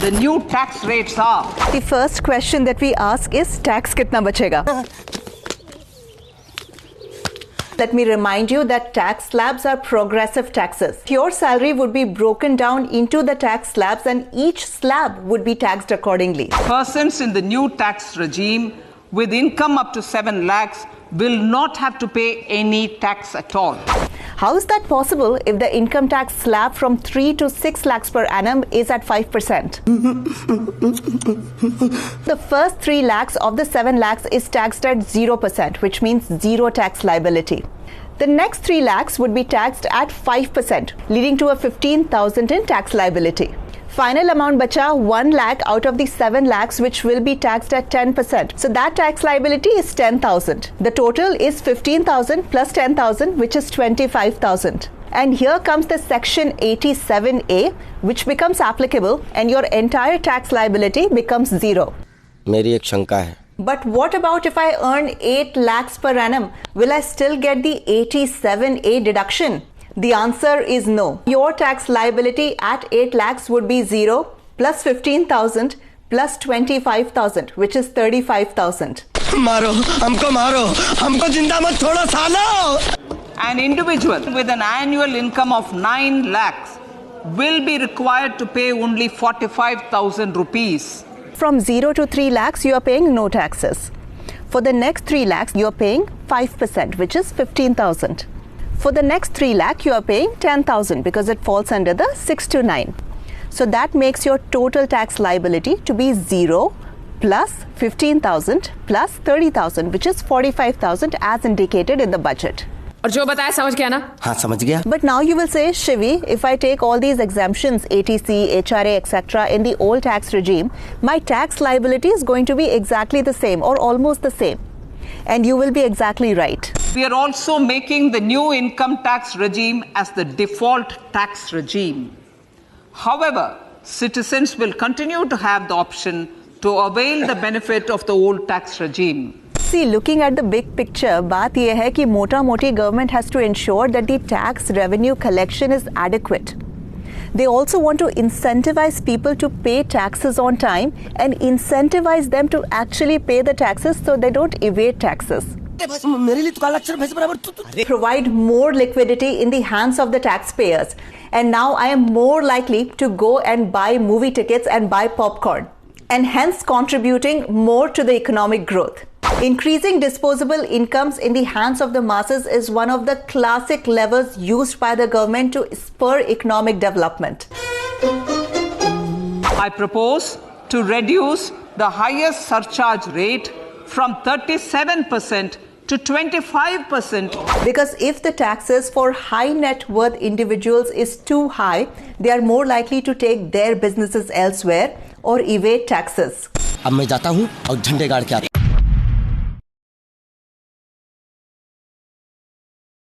the new tax rates are. The first question that we ask is tax kitna bachega? Let me remind you that tax slabs are progressive taxes. Your salary would be broken down into the tax slabs and each slab would be taxed accordingly. Persons in the new tax regime with income up to 7 lakhs will not have to pay any tax at all. How is that possible if the income tax slab from 3 to 6 lakhs per annum is at 5%? The first 3 lakhs of the 7 lakhs is taxed at 0%, which means zero tax liability. The next 3 lakhs would be taxed at 5%, leading to a 15,000 in tax liability. Final amount bacha 1 lakh out of the 7 lakhs, which will be taxed at 10%. So that tax liability is 10,000. The total is 15,000 plus 10,000, which is 25,000. And here comes the section 87A, which becomes applicable and your entire tax liability becomes zero. मेरी एक शंका है. But what about if I earn 8 lakhs per annum? Will I still get the 87A deduction? The answer is no. Your tax liability at 8 lakhs would be 0 plus 15,000 plus 25,000, which is 35,000. मारो हमको जिंदा मत छोड़ो सालो. An individual with an annual income of 9 lakhs will be required to pay only 45,000 rupees. From 0 to 3 lakhs, you are paying no taxes. For the next 3 lakhs, you are paying 5%, which is 15,000. For the next 3 lakh, you are paying 10,000 because it falls under the 6 to 9. So that makes your total tax liability to be 0 plus 15,000 plus 30,000, which is 45,000 as indicated in the budget. और जो बताया समझ गया ना? हाँ समझ गया. But now you will say, Shivi, if I take all these exemptions, ATC, HRA, etc. in the old tax regime, my tax liability is going to be exactly the same or almost the same. And you will be exactly right. We are also making the new income tax regime as the default tax regime. However, citizens will continue to have the option to avail the benefit of the old tax regime. See, looking at the big picture, बात ये है कि मोटा-मोटी government has to ensure that the tax revenue collection is adequate. They also want to incentivize people to pay taxes on time and incentivize them to actually pay the taxes so they don't evade taxes. Provide more liquidity in the hands of the taxpayers. And now I am more likely to go and buy movie tickets and buy popcorn, and hence contributing more to the economic growth. Increasing disposable incomes in the hands of the masses is one of the classic levers used by the government to spur economic development. I propose to reduce the highest surcharge rate from 37% to 25%. Because if the taxes for high net worth individuals is too high, they are more likely to take their businesses elsewhere or evade taxes. अब मैं जाता हूँ और झंडे गाड़ के आता हूँ.